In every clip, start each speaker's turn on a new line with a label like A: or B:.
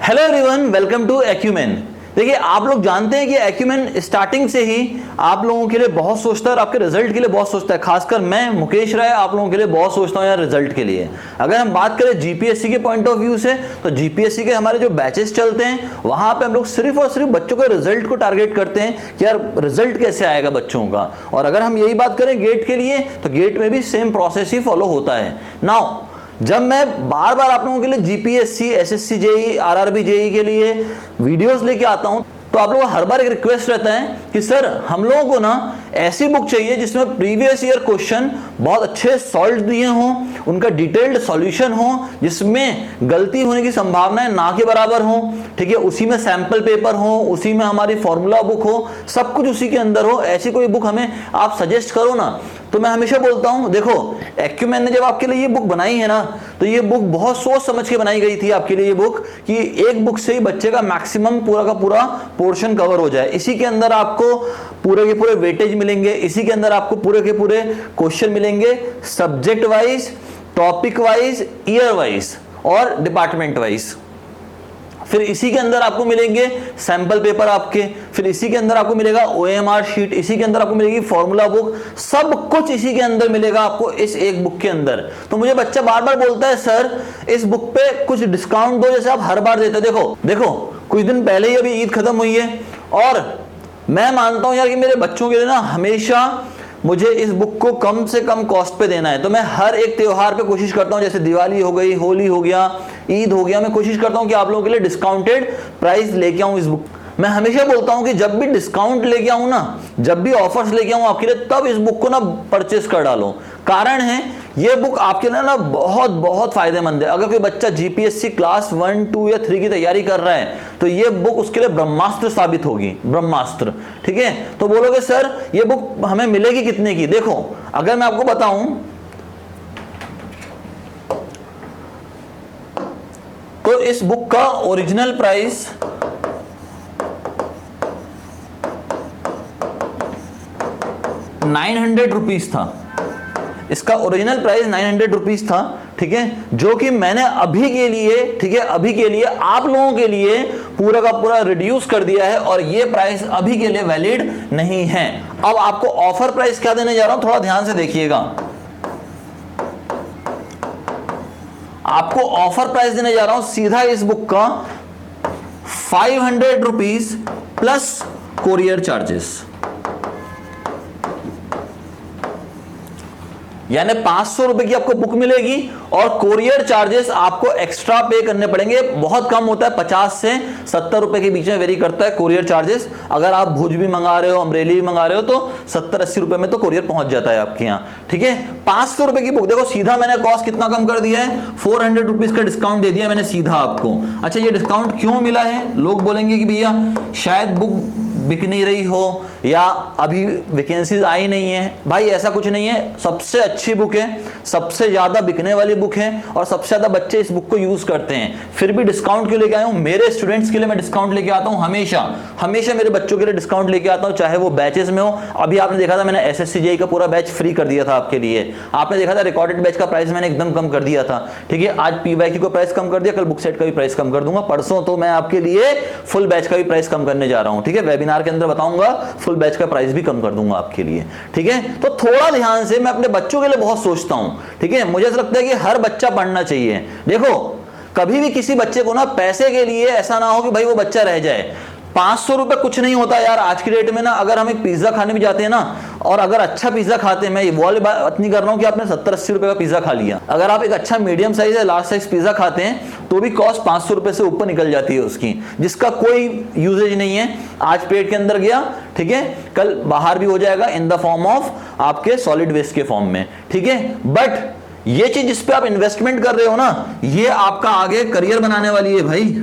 A: Hello everyone, welcome to Acumen. देखिए, आप लोग जानते हैं कि एक्यूमेन स्टार्टिंग से ही आप लोगों के लिए बहुत सोचता है और आपके रिजल्ट के लिए बहुत सोचता है। खासकर मैं मुकेश राय आप लोगों के लिए बहुत सोचता हूं यार रिजल्ट के लिए। अगर हम बात करें जीपीएससी के पॉइंट ऑफ व्यू से, तो जीपीएससी के हमारे जो बैचेस चलते हैं वहां पे हम लोग सिर्फ और सिर्फ बच्चों के रिजल्ट को टारगेट करते हैं कि यार रिजल्ट कैसे आएगा बच्चों का। और अगर हम यही बात करें गेट के लिए, तो गेट में भी सेम प्रोसेस ही फॉलो होता है। नाउ जब मैं बार बार आप लोगों के लिए GPSC, SSC JE, RRB JE के लिए वीडियोस लेके आता हूं, तो आप लोगों को हर बार एक रिक्वेस्ट रहता है कि सर हम लोगों को ना ऐसी बुक चाहिए जिसमें प्रीवियस ईयर क्वेश्चन बहुत अच्छे सॉल्व दिए हों, उनका डिटेल्ड सॉल्यूशन हो, जिसमें गलती होने की संभावनाएं ना के बराबर हो। ठीक है, उसी में सैंपल पेपर हो, उसी में हमारी फॉर्मूला बुक हो, सब कुछ उसी के अंदर हो। ऐसी कोई बुक हमें आप सजेस्ट करो ना। तो मैं हमेशा बोलता हूं, देखो एक्यूमेन ने जब आपके लिए ये बुक बनाई है ना, तो ये बुक बहुत सोच समझ के बनाई गई थी आपके लिए ये बुक, कि एक बुक से ही बच्चे का मैक्सिमम पूरा का पूरा पोर्शन कवर हो जाए। इसी के अंदर आपको पूरे के पूरे वेटेज मिलेंगे, इसी के अंदर आपको पूरे के पूरे क्वेश्चन मिलेंगे, subject wise, topic wise, year wise और डिपार्टमेंट वाइज। फिर इसी के अंदर आपको मिलेंगे सैंपल पेपर आपके, फिर इसी के अंदर आपको मिलेगा ओएमआर शीट, इसी के अंदर आपको मिलेगी फॉर्मूला बुक, सब कुछ इसी के अंदर मिलेगा आपको इस एक बुक के अंदर। तो मुझे बच्चा बार बार बोलता है सर इस बुक पे कुछ डिस्काउंट दो, जैसे आप हर बार देते। देखो कुछ दिन पहले ही अभी ईद खत्म हुई है और मैं मानता हूं यार कि मेरे बच्चों के लिए ना हमेशा मुझे इस बुक को कम से कम कॉस्ट पे देना है। तो मैं हर एक त्योहार पे कोशिश करता हूं, जैसे दिवाली हो गई, होली हो गया, ईद हो गया, मैं कोशिश करता हूं कि आप लोगों के लिए डिस्काउंटेड प्राइस लेके आऊं इस बुक। मैं हमेशा बोलता हूं कि जब भी डिस्काउंट लेके आऊं ना, जब भी ऑफर्स लेके आऊं आपके लिए, तब इस बुक को ना परचेस कर डालो। कारण है ये बुक आपके लिए ना बहुत बहुत फायदेमंद है। अगर कोई बच्चा जीपीएससी क्लास 1, 2 या 3 की तैयारी कर रहा है, तो ये बुक उसके लिए ब्रह्मास्त्र साबित होगी, ब्रह्मास्त्र। ठीक है, तो बोलोगे सर ये बुक हमें मिलेगी कितने की? देखो अगर मैं आपको बताऊं तो इस बुक का ओरिजिनल प्राइस 900 रुपीज था। इसका ओरिजिनल प्राइस 900 रुपीज था। ठीक है, जो कि मैंने अभी के लिए, ठीक है, अभी के लिए आप लोगों के लिए पूरा का पूरा रिड्यूस कर दिया है और ये प्राइस अभी के लिए वैलिड नहीं है। अब आपको ऑफर प्राइस क्या देने जा रहा हूं, थोड़ा ध्यान से देखिएगा। आपको ऑफर प्राइस देने जा रहा हूं सीधा इस बुक का 500 रुपीज प्लस कोरियर चार्जेस, यानी 500 रुपए की आपको बुक मिलेगी और कोरियर चार्जेस आपको एक्स्ट्रा पे करने पड़ेंगे। बहुत कम होता है, 50 से 70 रुपए के बीच में वेरी करता है कोरियर चार्जेस। अगर आप भुज भी मंगा रहे हो, अमरेली भी मंगा रहे हो, तो 70-80 रुपए में तो कोरियर पहुंच जाता है आपके यहाँ। ठीक है, 500 रुपए की बुक, देखो सीधा मैंने कॉस्ट कितना कम कर दिया है, 400 रुपीज का डिस्काउंट दे दिया मैंने सीधा आपको। अच्छा, ये डिस्काउंट क्यों मिला है? लोग बोलेंगे कि भैया शायद बुक बिक नहीं रही हो या अभी वैकेंसीज आई नहीं है। भाई ऐसा कुछ नहीं है, सबसे अच्छी बुक है, सबसे ज्यादा बिकने वाली बुक है और सबसे ज्यादा बच्चे इस बुक को यूज करते हैं। फिर भी डिस्काउंट क्यों लेके आया हूं? मेरे स्टूडेंट्स के लिए मैं डिस्काउंट लेके आता हूं, हमेशा हमेशा मेरे बच्चों के लिए डिस्काउंट लेके आता हूं, चाहे वो बैचेस में हो। अभी आपने देखा था मैंने एसएससी जेई का पूरा बैच फ्री कर दिया था आपके लिए। आपने देखा था रिकॉर्डेड बैच का प्राइस मैंने एकदम कम कर दिया था। ठीक है, आज पीवाईक्यू का प्राइस कम कर दिया, कल बुक सेट का भी प्राइस कम कर दूंगा। परसों तो मैं आपके लिए फुल बैच का भी प्राइस कम करने जा रहा हूं। ठीक है, वेबिनार के अंदर बताऊंगा, फुल बैच का प्राइस भी कम कर दूंगा आपके लिए। ठीक है, तो थोड़ा ध्यान से, मैं अपने बच्चों के लिए बहुत सोचता हूं। ठीक है, मुझे ऐसा लगता है कि हर बच्चा पढ़ना चाहिए। देखो कभी भी किसी बच्चे को ना पैसे के लिए ऐसा ना हो कि भाई वो बच्चा रह जाए। 500 रुपए कुछ नहीं होता यार आज की डेट में ना। अगर हम एक पिज्जा खाने भी जाते हैं ना, और अगर अच्छा पिज्जा खाते हैं, मैं वो वाली बात नहीं कर रहा हूं कि आपने 70-80 रुपए का पिज्जा खा लिया, अगर आप एक अच्छा मीडियम साइज या लार्ज साइज पिज्जा खाते हैं तो भी कॉस्ट 500 रुपए से ऊपर निकल जाती है उसकी, जिसका कोई यूजेज नहीं है। आज पेट के अंदर गया, ठीक है, कल बाहर भी हो जाएगा इन द फॉर्म ऑफ आपके सॉलिड वेस्ट के फॉर्म में। ठीक है, बट ये चीज जिस पे आप इन्वेस्टमेंट कर रहे हो ना, ये आपका आगे करियर बनाने वाली है भाई,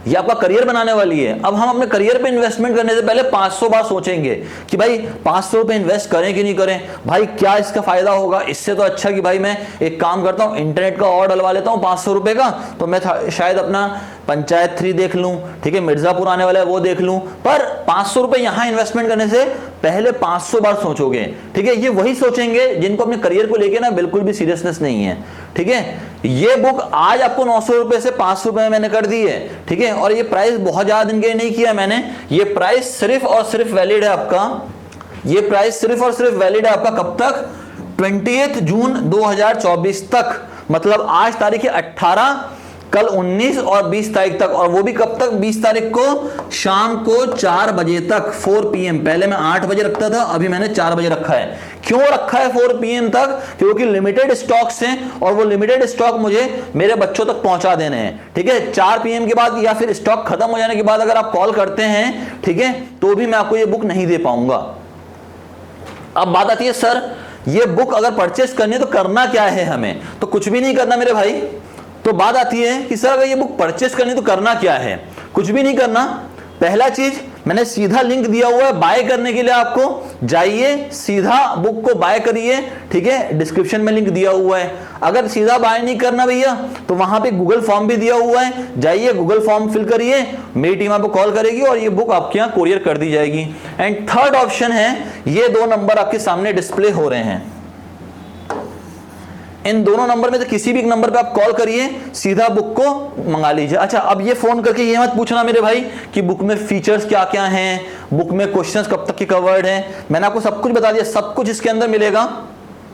A: ये आपका करियर बनाने वाली है। अब हम अपने करियर पे इन्वेस्टमेंट करने से पहले 500 बार सोचेंगे कि भाई 500 रुपए इन्वेस्ट करें कि नहीं करें, भाई क्या इसका फायदा होगा। इससे तो अच्छा कि भाई मैं एक काम करता हूं, इंटरनेट का और डलवा लेता हूं 500 रुपए का, तो मैं शायद अपना पंचायत 3 देख लूं, ठीक है, मिर्जापुर आने वाला है वो देख लूं। पर 500 रुपए यहां इन्वेस्टमेंट करने से पहले 500 बार सोचोगे, ठीक है। ये वही सोचेंगे जिनको अपने करियर को लेके ना बिल्कुल भी सीरियसनेस नहीं है, ठीक है। ये बुक आज आपको 900 रुपए से 500 रुपए में मैंने कर दी है, ठीक है। और ये प्राइस बहुत ज्यादा दिन के लिए नहीं किया मैंने, ये प्राइस सिर्फ और सिर्फ वैलिड है आपका, ये प्राइस सिर्फ और सिर्फ वैलिड है आपका कब तक, 20 जून 2024 तक, मतलब आज तारीख है 18, कल 19 और 20 तारीख तक। और वो भी कब तक, 20 तारीख को शाम को 4 बजे तक, 4 PM। पहले मैं 8 बजे रखता था, अभी मैंने 4 बजे रखा है। क्यों रखा है 4 PM तक, क्योंकि लिमिटेड स्टॉक्स हैं और वो लिमिटेड स्टॉक मुझे मेरे बच्चों तक पहुंचा देने हैं, ठीक है। 4 PM के बाद या फिर स्टॉक खत्म हो जाने के बाद अगर आप कॉल करते हैं, ठीक है, तो भी मैं आपको ये बुक नहीं दे पाऊंगा। अब बात आती है सर ये बुक अगर परचेस करनी है तो करना क्या है हमें, तो कुछ भी नहीं करना मेरे भाई। तो बात आती है कि सर अगर ये बुक परचेस करनी है तो करना क्या है, कुछ भी नहीं करना। पहला चीज मैंने सीधा लिंक दिया हुआ है बाय करने के लिए, आपको जाइए सीधा बुक को बाय करिए, ठीक है। डिस्क्रिप्शन में लिंक दिया हुआ है। अगर सीधा बाय नहीं करना भैया तो वहां पे गूगल फॉर्म भी दिया हुआ है, जाइए गूगल फॉर्म फिल करिए, मेरी टीम आपको कॉल करेगी और ये बुक आपके यहाँ कोरियर कर दी जाएगी। एंड थर्ड ऑप्शन है, ये 2 नंबर आपके सामने डिस्प्ले हो रहे हैं, इन दोनों नंबर में से किसी भी एक नंबर पे आप कॉल करिए, सीधा बुक को मंगा लीजिए। अच्छा, अब ये फोन करके ये मत पूछना मेरे भाई कि बुक में फीचर्स क्या क्या हैं, बुक में क्वेश्चंस कब तक के कवर्ड हैं। मैंने आपको सब कुछ बता दिया, सब कुछ इसके अंदर मिलेगा,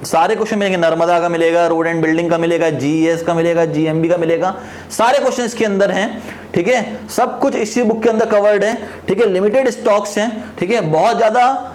A: सारे क्वेश्चन मिलेंगे। नर्मदा का मिलेगा, रोड एंड बिल्डिंग का मिलेगा, GES का मिलेगा, GMB का मिलेगा, सारे क्वेश्चन इसके अंदर हैं, ठीक है। सब कुछ इसी बुक के अंदर कवर्ड है, ठीक है। लिमिटेड स्टॉक्स हैं, ठीक है। बहुत ज्यादा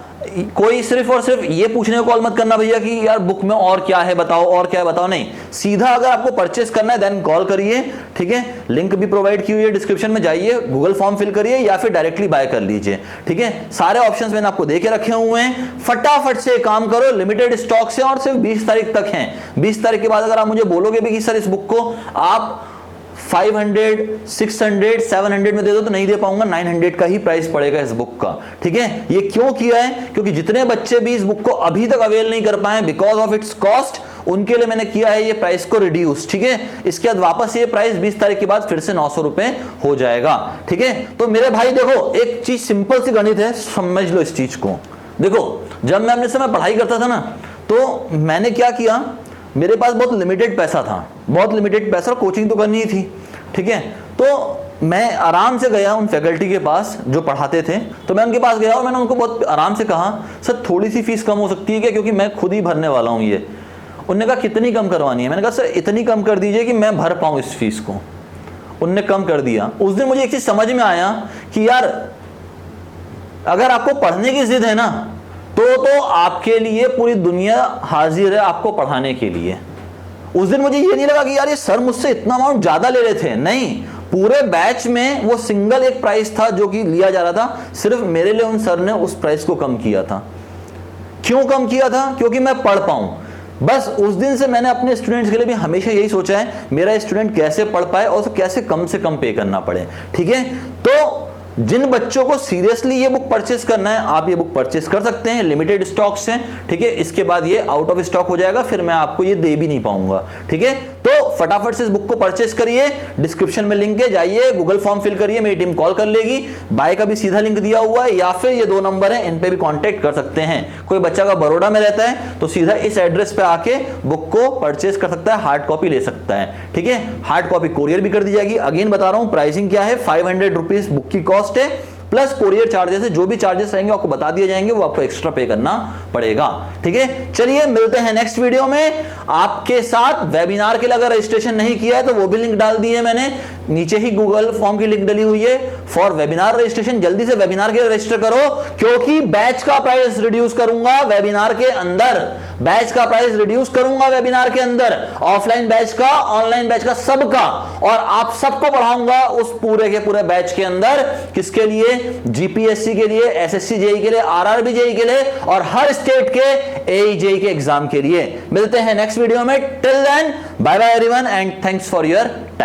A: कोई सिर्फ और सिर्फ ये पूछने को कॉल मत करना भैया कि यार बुक में और क्या है बताओ, और क्या है बताओ, नहीं। सीधा अगर आपको परचेस करना है देन कॉल करिए, ठीक है। लिंक भी प्रोवाइड की हुई है डिस्क्रिप्शन में, जाइए गूगल फॉर्म फिल करिए या फिर डायरेक्टली बाय कर लीजिए, ठीक है। सारे ऑप्शंस मैंने आपको देके रखे हुए हैं, फटाफट से काम करो। लिमिटेड स्टॉक से और सिर्फ 20 तारीख तक हैं। 20 तारीख के बाद अगर आप मुझे बोलोगे भी कि सर इस बुक को आप 500, 600, 700 में दे दो तो नहीं दे पाऊंगा, 900 का ही प्राइस पड़ेगा इस बुक का, ठीक है। ये क्यों किया है, क्योंकि जितने बच्चे भी इस बुक को अभी तक अवेल नहीं कर पाए बिकॉज ऑफ इट्स कॉस्ट, उनके लिए मैंने किया है ये प्राइस को रिड्यूस, ठीक है। इसके बाद वापस ये प्राइस 20 तारीख के बाद फिर से 900 रुपए हो जाएगा, ठीक है। तो मेरे भाई देखो, एक चीज सिंपल सी गणित है, समझ लो इस चीज को। देखो, जब मैं अपने समय पढ़ाई करता था ना, तो मैंने क्या किया, मेरे पास बहुत लिमिटेड पैसा था, बहुत लिमिटेड पैसा, कोचिंग तो करनी ही थी, ठीक है। तो मैं आराम से गया उन फैकल्टी के पास जो पढ़ाते थे, तो मैं उनके पास गया और मैंने उनको बहुत आराम से कहा सर थोड़ी सी फीस कम हो सकती है क्या, क्योंकि मैं खुद ही भरने वाला हूँ ये। उन्होंने कहा कितनी कम करवानी है, मैंने कहा सर इतनी कम कर दीजिए कि मैं भर पाऊँ इस फीस को। उनने कम कर दिया। उस दिन मुझे एक चीज समझ में आया कि यार अगर आपको पढ़ने की जिद है ना, तो आपके लिए पूरी दुनिया हाजिर है आपको पढ़ाने के लिए। उस दिन मुझे ये नहीं लगा कि यार ये सर मुझसे इतना अमाउंट ज्यादा ले रहे थे, नहीं, पूरे बैच में वो सिंगल एक प्राइस था जो कि लिया जा रहा था, सिर्फ मेरे लिए उन सर ने उस प्राइस को कम किया था। क्यों कम किया था, क्योंकि मैं पढ़ पाऊं। बस उस दिन से मैंने अपने स्टूडेंट्स के लिए भी हमेशा यही सोचा है, मेरा स्टूडेंट कैसे पढ़ पाए और कैसे कम से कम पे करना पड़े, ठीक है। तो जिन बच्चों को सीरियसली ये बुक परचेस करना है, आप ये बुक परचेस कर सकते हैं, लिमिटेड स्टॉक्स हैं, ठीक है। इसके बाद ये आउट ऑफ स्टॉक हो जाएगा, फिर मैं आपको ये दे भी नहीं पाऊंगा, ठीक है। तो फटाफट से इस बुक को परचेस करिए, डिस्क्रिप्शन में लिंक है, जाइए गूगल फॉर्म फिल करिए, मेरी टीम कॉल कर लेगी। बाय का भी सीधा लिंक दिया हुआ है, या फिर ये 2 नंबर है, इन पे भी कांटेक्ट कर सकते हैं। कोई बच्चा का बड़ौदा में रहता है तो सीधा इस एड्रेस पे आके बुक को परचेस कर सकता है, हार्ड कॉपी ले सकता है, ठीक है। हार्ड कॉपी कोरियर भी कर दी जाएगी। अगेन बता रहा हूं प्राइसिंग क्या है, 500 रुपीज बुक की कॉस्ट है, प्लस कोरियर चार्जेस है। जो भी चार्जेस रहेंगे आपको बता दिए जाएंगे, वो आपको एक्स्ट्रा पे करना पड़ेगा, ठीक है। चलिए मिलते हैं नेक्स्ट वीडियो में आपके साथ। वेबिनार के लिए अगर रजिस्ट्रेशन नहीं किया है तो वो भी लिंक डाल दी है मैंने, नीचे ही गूगल फॉर्म की लिंक डली हुई है फॉर वेबिनार रजिस्ट्रेशन। जल्दी से वेबिनार के लिए रजिस्टर करो, क्योंकि बैच का प्राइस रिड्यूस करूंगा वेबिनार के अंदर, बैच का प्राइस रिड्यूस करूंगा वेबिनार के अंदर, ऑफलाइन बैच का, ऑनलाइन बैच का, सबका। और आप सबको पढ़ाऊंगा उस पूरे के पूरे बैच के अंदर, किसके लिए, जीपीएससी के लिए, एसएससी जेई के लिए, आरआरबी जेई के लिए और हर स्टेट के एई जेई के एग्जाम के लिए। मिलते हैं नेक्स्ट वीडियो में। Till then bye bye everyone and thanks for your time.